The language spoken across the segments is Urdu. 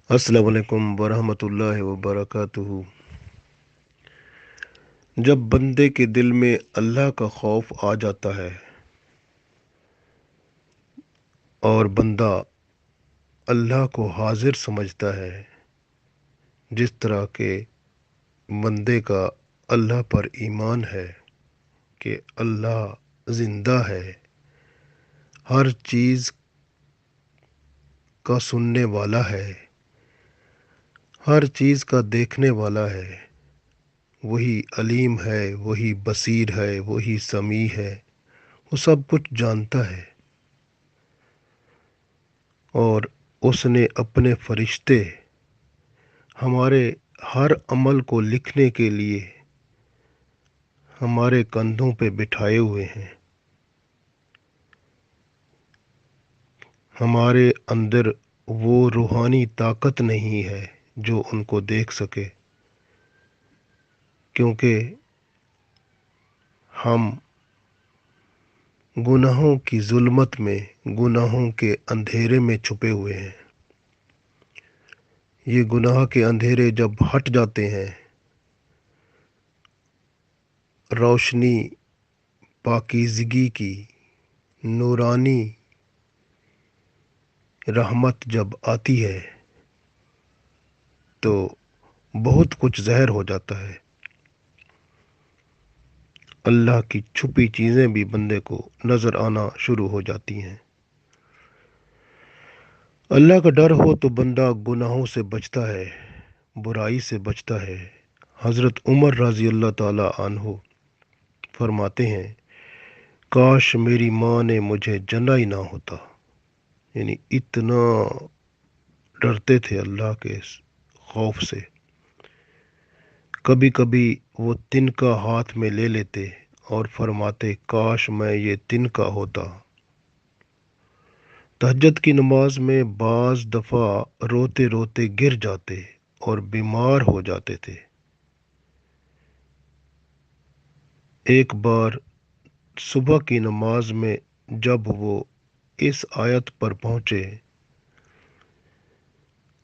السلام علیکم ورحمۃ اللہ وبرکاتہ۔ جب بندے کے دل میں اللہ کا خوف آ جاتا ہے اور بندہ اللہ کو حاضر سمجھتا ہے، جس طرح کے بندے کا اللہ پر ایمان ہے کہ اللہ زندہ ہے، ہر چیز کا سننے والا ہے، ہر چیز کا دیکھنے والا ہے، وہی علیم ہے، وہی بصیر ہے، وہی سمیع ہے، وہ سب کچھ جانتا ہے، اور اس نے اپنے فرشتے ہمارے ہر عمل کو لکھنے کے لیے ہمارے کندھوں پہ بٹھائے ہوئے ہیں۔ ہمارے اندر وہ روحانی طاقت نہیں ہے جو ان کو دیکھ سکے، کیونکہ ہم گناہوں کی ظلمت میں، گناہوں کے اندھیرے میں چھپے ہوئے ہیں۔ یہ گناہ کے اندھیرے جب ہٹ جاتے ہیں، روشنی پاکیزگی کی نورانی رحمت جب آتی ہے تو بہت کچھ ظاہر ہو جاتا ہے۔ اللہ کی چھپی چیزیں بھی بندے کو نظر آنا شروع ہو جاتی ہیں۔ اللہ کا ڈر ہو تو بندہ گناہوں سے بچتا ہے، برائی سے بچتا ہے۔ حضرت عمر رضی اللہ تعالی عنہ فرماتے ہیں، کاش میری ماں نے مجھے جنا ہی نہ ہوتا، یعنی اتنا ڈرتے تھے اللہ کے خوف سے۔ کبھی کبھی وہ تنکا ہاتھ میں لے لیتے اور فرماتے، کاش میں یہ تنکا ہوتا۔ تہجد کی نماز میں بعض دفعہ روتے روتے گر جاتے اور بیمار ہو جاتے تھے۔ ایک بار صبح کی نماز میں جب وہ اس آیت پر پہنچے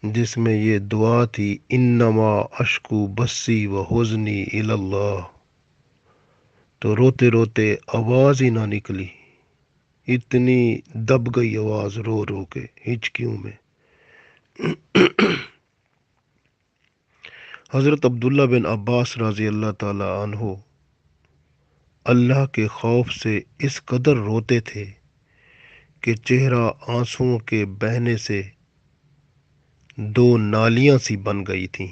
جس میں یہ دعا تھی، انما اشکو بسی و حزنی الی اللہ، تو روتے روتے آواز ہی نہ نکلی، اتنی دب گئی آواز رو رو کے ہچکیوں میں۔ حضرت عبداللہ بن عباس رضی اللہ تعالی عنہ اللہ کے خوف سے اس قدر روتے تھے کہ چہرہ آنسوؤں کے بہنے سے دو نالیاں سی بن گئی تھیں۔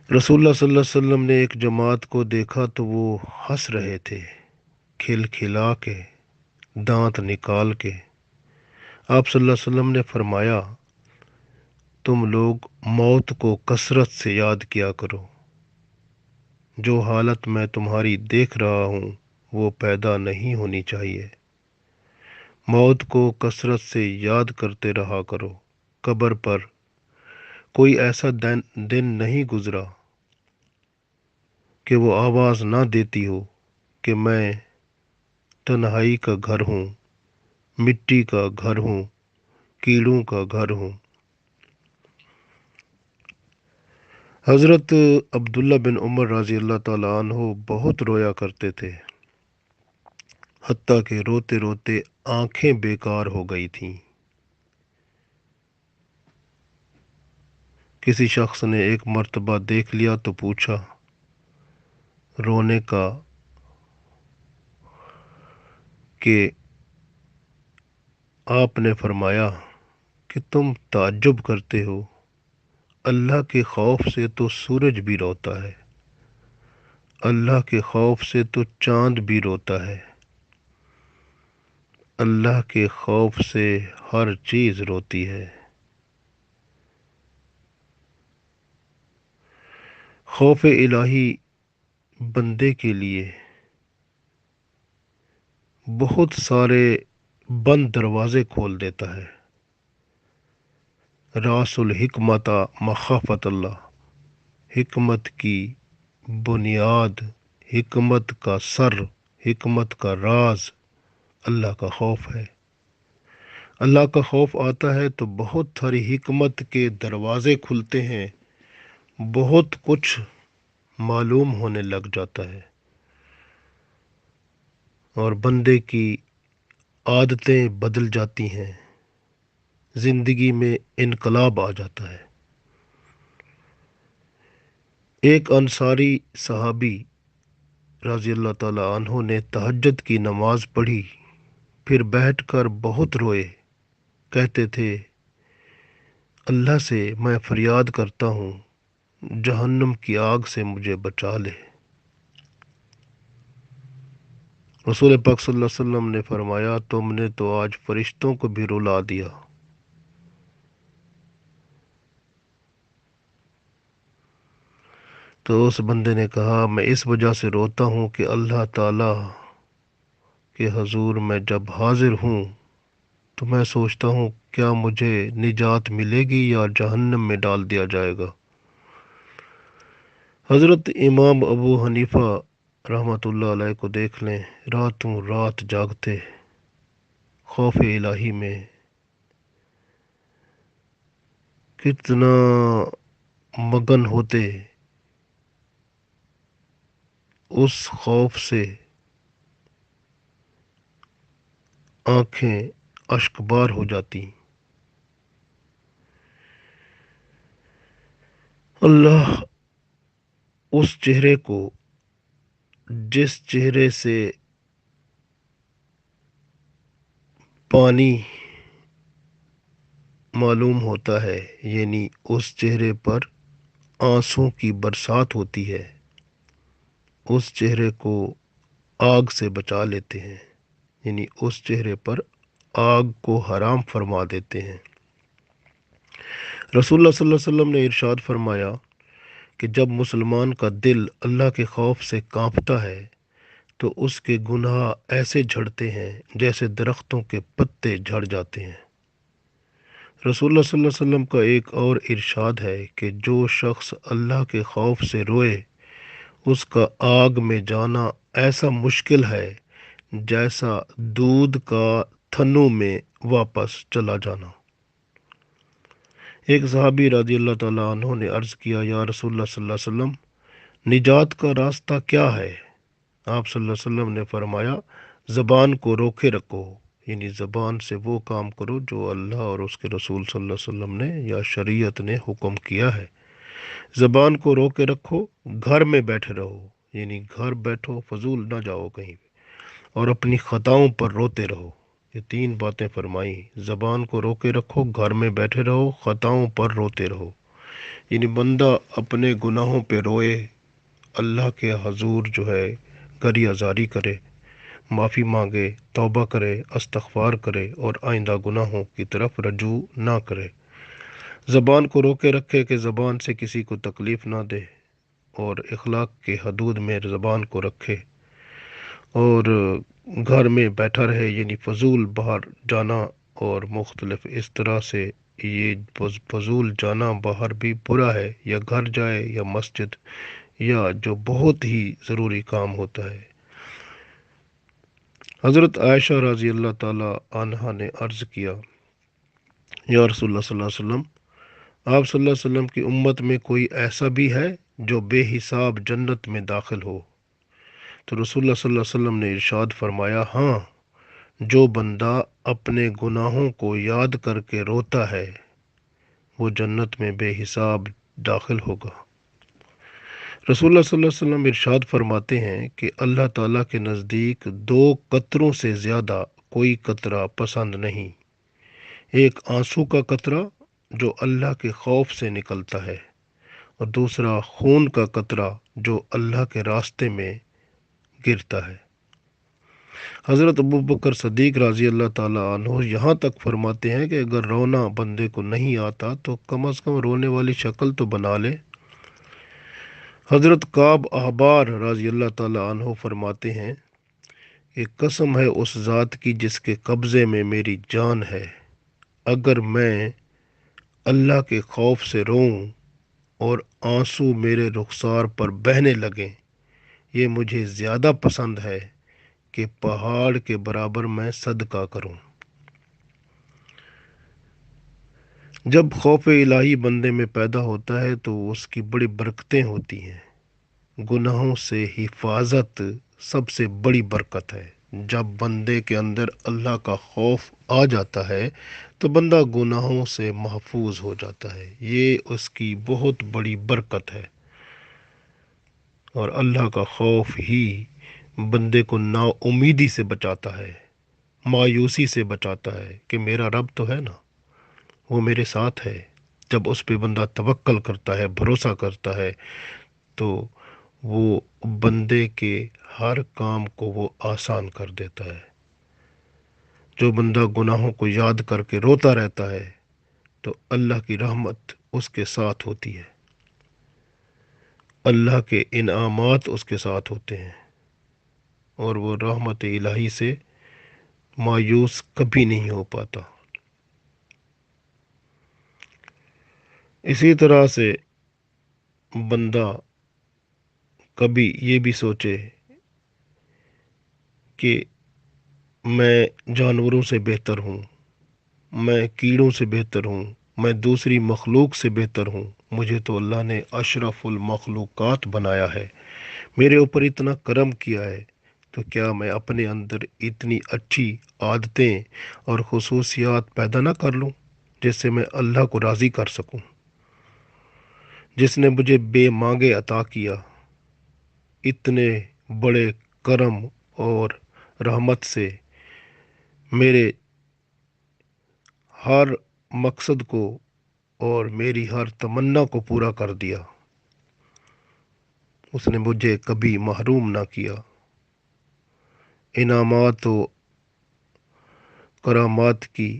رسول اللہ صلی اللہ علیہ وسلم نے ایک جماعت کو دیکھا تو وہ ہنس رہے تھے، کھل کھلا کے، دانت نکال کے۔ آپ صلی اللہ علیہ وسلم نے فرمایا، تم لوگ موت کو کثرت سے یاد کیا کرو، جو حالت میں تمہاری دیکھ رہا ہوں وہ پیدا نہیں ہونی چاہیے۔ موت کو کثرت سے یاد کرتے رہا کرو۔ قبر پر کوئی ایسا دن نہیں گزرا کہ وہ آواز نہ دیتی ہو کہ میں تنہائی کا گھر ہوں، مٹی کا گھر ہوں، کیڑوں کا گھر ہوں۔ حضرت عبداللہ بن عمر رضی اللہ تعالیٰ عنہ بہت رویا کرتے تھے، حتیٰ کہ روتے روتے آنکھیں بیکار ہو گئی تھیں۔ کسی شخص نے ایک مرتبہ دیکھ لیا تو پوچھا رونے کا کہ آپ نے فرمایا کہ تم تعجب کرتے ہو، اللہ کے خوف سے تو سورج بھی روتا ہے، اللہ کے خوف سے تو چاند بھی روتا ہے، اللہ کے خوف سے ہر چیز روتی ہے۔ خوف الہی بندے کے لیے بہت سارے بند دروازے کھول دیتا ہے۔ راس الحکمت مخافت اللہ، حکمت کی بنیاد، حکمت کا سر، حکمت کا راز اللہ کا خوف ہے۔ اللہ کا خوف آتا ہے تو بہت ساری حکمت کے دروازے کھلتے ہیں، بہت کچھ معلوم ہونے لگ جاتا ہے، اور بندے کی عادتیں بدل جاتی ہیں، زندگی میں انقلاب آ جاتا ہے۔ ایک انصاری صحابی رضی اللہ تعالی عنہ نے تہجد کی نماز پڑھی، پھر بیٹھ کر بہت روئے، کہتے تھے اللہ سے میں فریاد کرتا ہوں جہنم کی آگ سے مجھے بچا لے۔ رسول پاک صلی اللہ علیہ وسلم نے فرمایا تم نے تو آج فرشتوں کو بھی رلا دیا۔ تو اس بندے نے کہا میں اس وجہ سے روتا ہوں کہ اللہ تعالی کے حضور میں جب حاضر ہوں تو میں سوچتا ہوں کیا مجھے نجات ملے گی یا جہنم میں ڈال دیا جائے گا۔ حضرت امام ابو حنیفہ رحمۃ اللہ علیہ کو دیکھ لیں، راتوں رات جاگتے، خوف الہی میں کتنا مگن ہوتے، اس خوف سے آنکھیں اشکبار ہو جاتی۔ اللہ اس چہرے کو جس چہرے سے پانی معلوم ہوتا ہے، یعنی اس چہرے پر آنسوں کی برسات ہوتی ہے، اس چہرے کو آگ سے بچا لیتے ہیں، یعنی اس چہرے پر آگ کو حرام فرما دیتے ہیں۔ رسول اللہ صلی اللہ علیہ وسلم نے ارشاد فرمایا کہ جب مسلمان کا دل اللہ کے خوف سے کانپتا ہے تو اس کے گناہ ایسے جھڑتے ہیں جیسے درختوں کے پتے جھڑ جاتے ہیں۔ رسول اللہ صلی اللہ علیہ وسلم کا ایک اور ارشاد ہے کہ جو شخص اللہ کے خوف سے روئے اس کا آگ میں جانا ایسا مشکل ہے جیسا دودھ کا تھنوں میں واپس چلا جانا۔ ایک صحابی رضی اللہ تعالیٰ عنہ نے عرض کیا یا رسول اللہ صلی اللہ علیہ وسلم نجات کا راستہ کیا ہے؟ آپ صلی اللہ علیہ وسلم نے فرمایا زبان کو روکے رکھو، یعنی زبان سے وہ کام کرو جو اللہ اور اس کے رسول صلی اللہ علیہ وسلم نے یا شریعت نے حکم کیا ہے۔ زبان کو روکے رکھو، گھر میں بیٹھے رہو، یعنی گھر بیٹھو، فضول نہ جاؤ کہیں بھی، اور اپنی خطاؤں پر روتے رہو۔ یہ تین باتیں فرمائی، زبان کو روکے رکھو، گھر میں بیٹھے رہو، خطاؤں پر روتے رہو۔ یعنی بندہ اپنے گناہوں پہ روئے، اللہ کے حضور جو ہے گری ازاری کرے، معافی مانگے، توبہ کرے، استغفار کرے اور آئندہ گناہوں کی طرف رجوع نہ کرے۔ زبان کو روکے رکھے کہ زبان سے کسی کو تکلیف نہ دے، اور اخلاق کے حدود میں زبان کو رکھے، اور گھر میں بیٹھا رہے، یعنی فضول باہر جانا، اور مختلف اس طرح سے یہ فضول جانا باہر بھی برا ہے، یا گھر جائے یا مسجد یا جو بہت ہی ضروری کام ہوتا ہے۔ حضرت عائشہ رضی اللہ تعالی عنہا نے عرض کیا یا رسول اللہ صلی اللہ علیہ وسلم آپ صلی اللہ علیہ وسلم کی امت میں کوئی ایسا بھی ہے جو بے حساب جنت میں داخل ہو؟ تو رسول اللہ صلی اللہ علیہ وسلم نے ارشاد فرمایا ہاں، جو بندہ اپنے گناہوں کو یاد کر کے روتا ہے وہ جنت میں بے حساب داخل ہوگا۔ رسول اللہ صلی اللہ علیہ وسلم ارشاد فرماتے ہیں کہ اللہ تعالیٰ کے نزدیک دو قطروں سے زیادہ کوئی قطرہ پسند نہیں، ایک آنسو کا قطرہ جو اللہ کے خوف سے نکلتا ہے، اور دوسرا خون کا قطرہ جو اللہ کے راستے میں گرتا ہے۔ حضرت ابو بکر صدیق رضی اللہ تعالیٰ عنہ یہاں تک فرماتے ہیں کہ اگر رونا بندے کو نہیں آتا تو کم از کم رونے والی شکل تو بنا لے۔ حضرت کعب احبار رضی اللہ تعالیٰ عنہ فرماتے ہیں کہ قسم ہے اس ذات کی جس کے قبضے میں میری جان ہے، اگر میں اللہ کے خوف سے روؤں اور آنسو میرے رخسار پر بہنے لگیں، یہ مجھے زیادہ پسند ہے کہ پہاڑ کے برابر میں صدقہ کروں۔ جب خوف الہی بندے میں پیدا ہوتا ہے تو اس کی بڑی برکتیں ہوتی ہیں۔ گناہوں سے حفاظت سب سے بڑی برکت ہے۔ جب بندے کے اندر اللہ کا خوف آ جاتا ہے تو بندہ گناہوں سے محفوظ ہو جاتا ہے، یہ اس کی بہت بڑی برکت ہے۔ اور اللہ کا خوف ہی بندے کو نا امیدی سے بچاتا ہے، مایوسی سے بچاتا ہے کہ میرا رب تو ہے نا، وہ میرے ساتھ ہے۔ جب اس پہ بندہ توکل کرتا ہے، بھروسہ کرتا ہے، تو وہ بندے کے ہر کام کو وہ آسان کر دیتا ہے۔ جو بندہ گناہوں کو یاد کر کے روتا رہتا ہے تو اللہ کی رحمت اس کے ساتھ ہوتی ہے، اللہ کے انعامات اس کے ساتھ ہوتے ہیں، اور وہ رحمت الہی سے مایوس کبھی نہیں ہو پاتا۔ اسی طرح سے بندہ کبھی یہ بھی سوچے کہ میں جانوروں سے بہتر ہوں، میں کیڑوں سے بہتر ہوں، میں دوسری مخلوق سے بہتر ہوں، مجھے تو اللہ نے اشرف المخلوقات بنایا ہے، میرے اوپر اتنا کرم کیا ہے، تو کیا میں اپنے اندر اتنی اچھی عادتیں اور خصوصیات پیدا نہ کر لوں جس سے میں اللہ کو راضی کر سکوں؟ جس نے مجھے بے مانگے عطا کیا، اتنے بڑے کرم اور رحمت سے میرے ہر مقصد کو اور میری ہر تمنا کو پورا کر دیا، اس نے مجھے کبھی محروم نہ کیا، انعامات و کرامات کی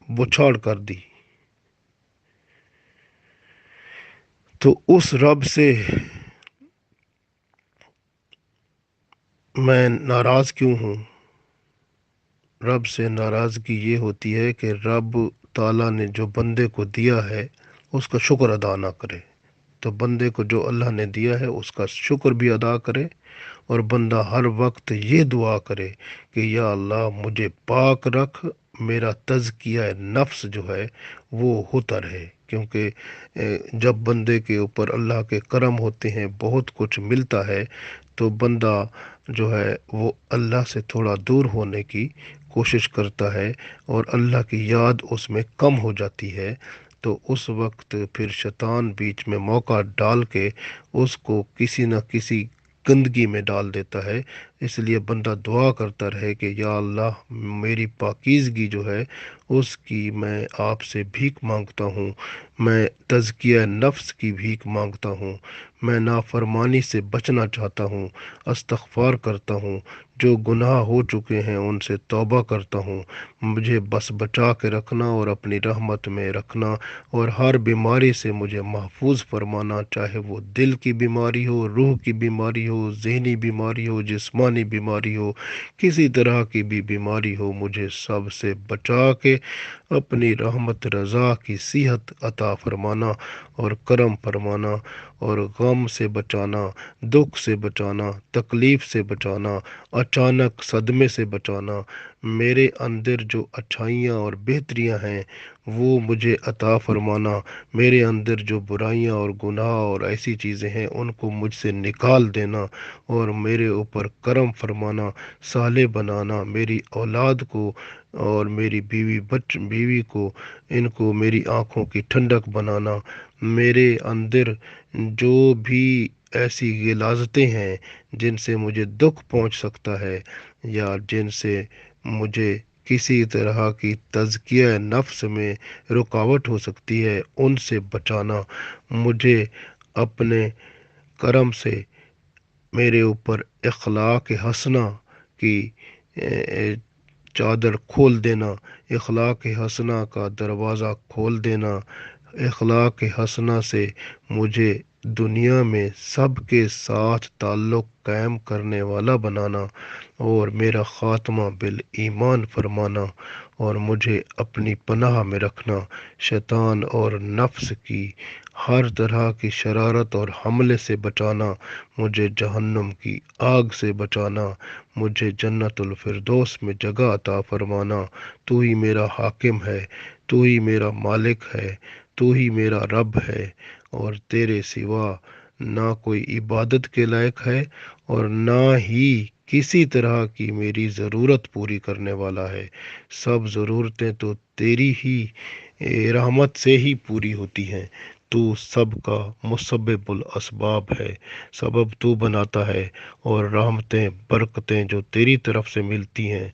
بچھاڑ کر دی، تو اس رب سے میں ناراض کیوں ہوں؟ رب سے ناراضگی یہ ہوتی ہے کہ رب تعالیٰ نے جو بندے کو دیا ہے اس کا شکر ادا نہ کرے۔ تو بندے کو جو اللہ نے دیا ہے اس کا شکر بھی ادا کرے، اور بندہ ہر وقت یہ دعا کرے کہ یا اللہ مجھے پاک رکھ، میرا تزکیہ نفس جو ہے وہ ہوتا رہے، کیونکہ جب بندے کے اوپر اللہ کے کرم ہوتے ہیں، بہت کچھ ملتا ہے، تو بندہ جو ہے وہ اللہ سے تھوڑا دور ہونے کی کوشش کرتا ہے، اور اللہ کی یاد اس میں کم ہو جاتی ہے، تو اس وقت پھر شیطان بیچ میں موقع ڈال کے اس کو کسی نہ کسی گندگی میں ڈال دیتا ہے۔ اس لیے بندہ دعا کرتا رہے کہ یا اللہ میری پاکیزگی جو ہے اس کی میں آپ سے بھیک مانگتا ہوں، میں تزکیہ نفس کی بھیک مانگتا ہوں، میں نافرمانی سے بچنا چاہتا ہوں، استغفار کرتا ہوں، جو گناہ ہو چکے ہیں ان سے توبہ کرتا ہوں، مجھے بس بچا کے رکھنا اور اپنی رحمت میں رکھنا، اور ہر بیماری سے مجھے محفوظ فرمانا، چاہے وہ دل کی بیماری ہو، روح کی بیماری ہو، ذہنی بیماری ہو، جسمانی بیماری ہو، کسی طرح کی بھی بیماری ہو، مجھے سب سے بچا کے اپنی رحمت رضا کی صحت عطا فرمانا اور کرم فرمانا، اور غم سے بچانا، دکھ سے بچانا، تکلیف سے بچانا، اچانک صدمے سے بچانا، میرے اندر جو اچھائیاں اور بہتریاں ہیں وہ مجھے عطا فرمانا، میرے اندر جو برائیاں اور گناہ اور ایسی چیزیں ہیں ان کو مجھ سے نکال دینا، اور میرے اوپر کرم فرمانا، صالح بنانا، میری اولاد کو اور میری بیوی کو، ان کو میری آنکھوں کی ٹھنڈک بنانا، میرے اندر جو بھی ایسی غلاظتیں ہیں جن سے مجھے دکھ پہنچ سکتا ہے یا جن سے مجھے کسی طرح کی تزکیہ نفس میں رکاوٹ ہو سکتی ہے ان سے بچانا، مجھے اپنے کرم سے میرے اوپر اخلاق حسنہ کی چادر کھول دینا، اخلاق حسنہ کا دروازہ کھول دینا، اخلاق حسنہ سے مجھے دنیا میں سب کے ساتھ تعلق قائم کرنے والا بنانا، اور میرا خاتمہ بالایمان فرمانا، اور مجھے اپنی پناہ میں رکھنا، شیطان اور نفس کی ہر طرح کی شرارت اور حملے سے بچانا، مجھے جہنم کی آگ سے بچانا، مجھے جنت الفردوس میں جگہ عطا فرمانا۔ تو ہی میرا حاکم ہے، تو ہی میرا مالک ہے، تو ہی میرا رب ہے، اور تیرے سوا نہ کوئی عبادت کے لائق ہے اور نہ ہی کسی طرح کی میری ضرورت پوری کرنے والا ہے۔ سب ضرورتیں تو تیری ہی رحمت سے ہی پوری ہوتی ہیں۔ تو سب کا مسبب الاسباب ہے، سبب تو بناتا ہے، اور رحمتیں برکتیں جو تیری طرف سے ملتی ہیں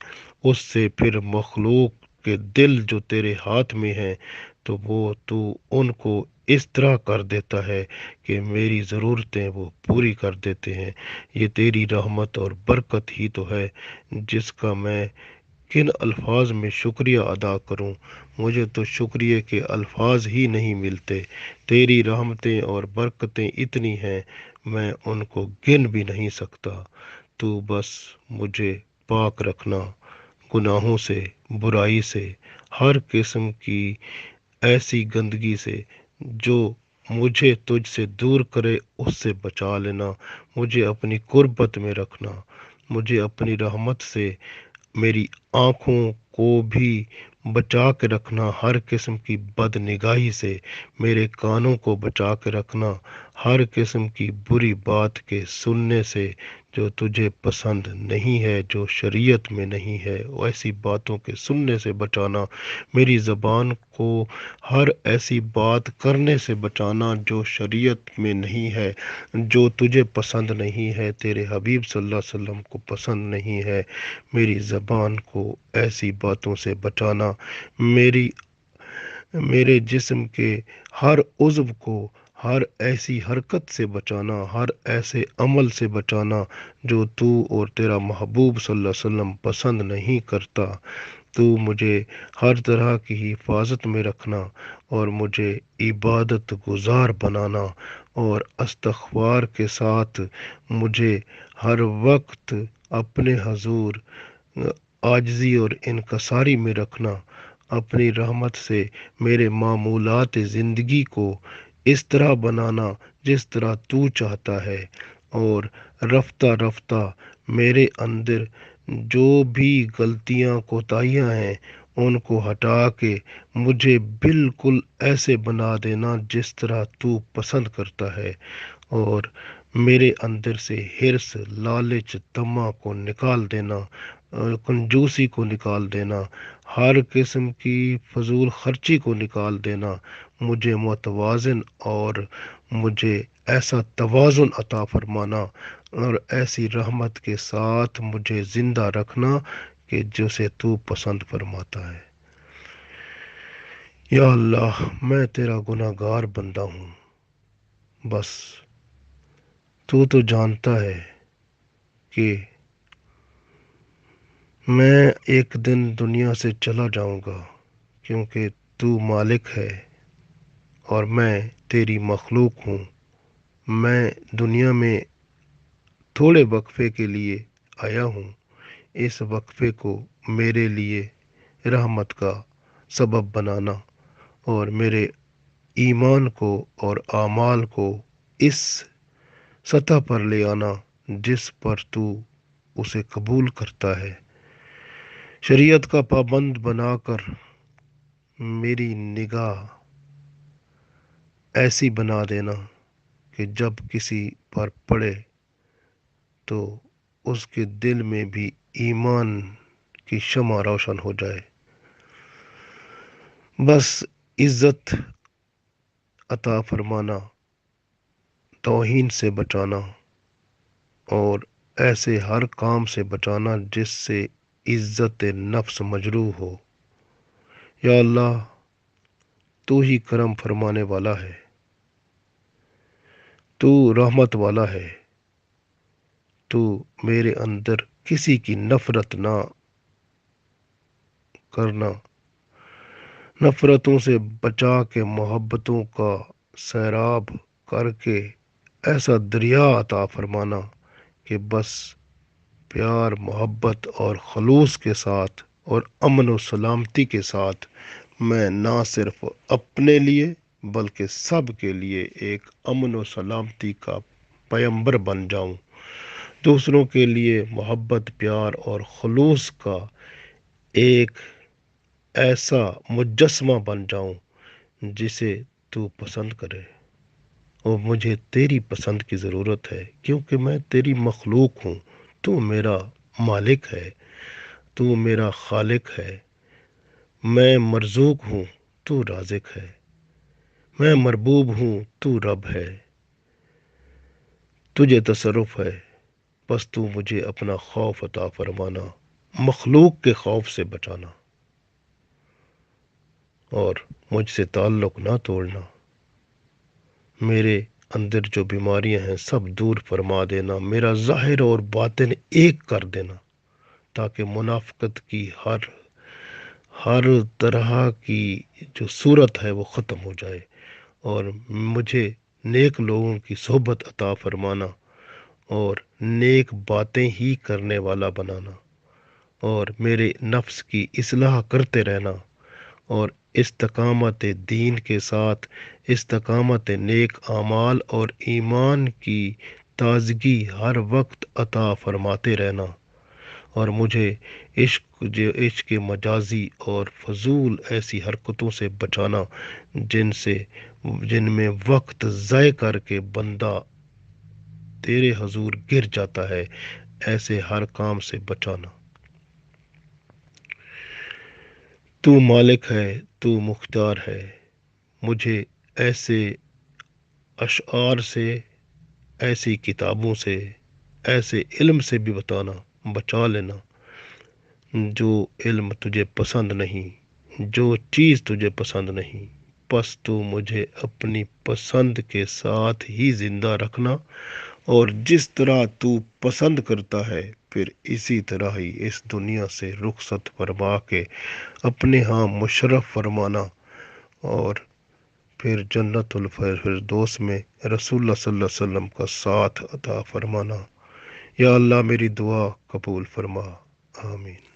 اس سے پھر مخلوق کے دل جو تیرے ہاتھ میں ہیں تو وہ تو ان کو اس طرح کر دیتا ہے کہ میری ضرورتیں وہ پوری کر دیتے ہیں۔ یہ تیری رحمت اور برکت ہی تو ہے جس کا میں کن الفاظ میں شکریہ ادا کروں۔ مجھے تو شکریہ کے الفاظ ہی نہیں ملتے۔ تیری رحمتیں اور برکتیں اتنی ہیں میں ان کو گن بھی نہیں سکتا۔ تو بس مجھے پاک رکھنا گناہوں سے، برائی سے، ہر قسم کی ایسی گندگی سے جو مجھے تجھ سے دور کرے اس سے بچا لینا، مجھے اپنی قربت میں رکھنا، مجھے اپنی رحمت سے میری آنکھوں کو بھی بچا کے رکھنا ہر قسم کی بد نگاہی سے، میرے کانوں کو بچا کے رکھنا ہر قسم کی بری بات کے سننے سے جو تجھے پسند نہیں ہے، جو شریعت میں نہیں ہے، ایسی باتوں کے سننے سے بچانا، میری زبان کو ہر ایسی بات کرنے سے بچانا جو شریعت میں نہیں ہے، جو تجھے پسند نہیں ہے، تیرے حبیب صلی اللہ علیہ وسلم کو پسند نہیں ہے۔ میری زبان کو ایسی باتوں سے بچانا، میرے جسم کے ہر عضو کو ہر ایسی حرکت سے بچانا، ہر ایسے عمل سے بچانا جو تو اور تیرا محبوب صلی اللہ علیہ وسلم پسند نہیں کرتا۔ تو مجھے ہر طرح کی حفاظت میں رکھنا اور مجھے عبادت گزار بنانا، اور استغفار کے ساتھ مجھے ہر وقت اپنے حضور عاجزی اور انکساری میں رکھنا، اپنی رحمت سے میرے معمولات زندگی کو اس طرح بنانا جس طرح تو چاہتا ہے، اور رفتہ رفتہ میرے اندر جو بھی غلطیاں کوتاہیاں ہیں ان کو ہٹا کے مجھے بالکل ایسے بنا دینا جس طرح تو پسند کرتا ہے، اور میرے اندر سے حرص، لالچ، طمع کو نکال دینا، کنجوسی کو نکال دینا، ہر قسم کی فضول خرچی کو نکال دینا، مجھے متوازن اور مجھے ایسا توازن عطا فرمانا، اور ایسی رحمت کے ساتھ مجھے زندہ رکھنا کہ جسے تو پسند فرماتا ہے۔ یا اللہ، میں تیرا گناہ گار بندہ ہوں، بس تو جانتا ہے کہ میں ایک دن دنیا سے چلا جاؤں گا، کیونکہ تو مالک ہے اور میں تیری مخلوق ہوں۔ میں دنیا میں تھوڑے وقفے کے لیے آیا ہوں، اس وقفے کو میرے لیے رحمت کا سبب بنانا اور میرے ایمان کو اور اعمال کو اس سطح پر لے آنا جس پر تو اسے قبول کرتا ہے۔ شریعت کا پابند بنا کر میری نگاہ ایسی بنا دینا کہ جب کسی پر پڑے تو اس کے دل میں بھی ایمان کی شمع روشن ہو جائے۔ بس عزت عطا فرمانا، توہین سے بچانا، اور ایسے ہر کام سے بچانا جس سے عزت نفس مجروح ہو۔ یا اللہ، تو ہی کرم فرمانے والا ہے، تو رحمت والا ہے، تو میرے اندر کسی کی نفرت نہ کرنا، نفرتوں سے بچا کے محبتوں کا سیراب کر کے ایسا دریا عطا فرمانا کہ بس پیار، محبت اور خلوص کے ساتھ اور امن و سلامتی کے ساتھ میں نہ صرف اپنے لیے بلکہ سب کے لیے ایک امن و سلامتی کا پیمبر بن جاؤں، دوسروں کے لیے محبت، پیار اور خلوص کا ایک ایسا مجسمہ بن جاؤں جسے تو پسند کرے، اور مجھے تیری پسند کی ضرورت ہے، کیونکہ میں تیری مخلوق ہوں۔ تو میرا مالک ہے، تو میرا خالق ہے۔ میں مرزوق ہوں، تو رازق ہے۔ میں مربوب ہوں، تو رب ہے۔ تجھے تصرف ہے، بس تو مجھے اپنا خوف عطا فرمانا، مخلوق کے خوف سے بچانا، اور مجھ سے تعلق نہ توڑنا۔ میرے اندر جو بیماریاں ہیں سب دور فرما دینا، میرا ظاہر اور باطن ایک کر دینا، تاکہ منافقت کی ہر طرح کی جو صورت ہے وہ ختم ہو جائے، اور مجھے نیک لوگوں کی صحبت عطا فرمانا، اور نیک باتیں ہی کرنے والا بنانا، اور میرے نفس کی اصلاح کرتے رہنا، اور استقامت دین کے ساتھ استقامت نیک اعمال اور ایمان کی تازگی ہر وقت عطا فرماتے رہنا، اور مجھے عشق مجازی اور فضول ایسی حرکتوں سے بچانا جن میں وقت ضائع کر کے بندہ تیرے حضور گر جاتا ہے، ایسے ہر کام سے بچانا۔ تو مالک ہے، تو مختار ہے، مجھے ایسے اشعار سے، ایسی کتابوں سے، ایسے علم سے بھی بچا لینا جو علم تجھے پسند نہیں، جو چیز تجھے پسند نہیں۔ پس تو مجھے اپنی پسند کے ساتھ ہی زندہ رکھنا، اور جس طرح تو پسند کرتا ہے پھر اسی طرح ہی اس دنیا سے رخصت فرما کے اپنے ہاں مشرف فرمانا، اور پھر جنت الفردوس میں رسول اللہ صلی اللہ علیہ وسلم کا ساتھ عطا فرمانا۔ یا اللہ میری دعا قبول فرما، آمین۔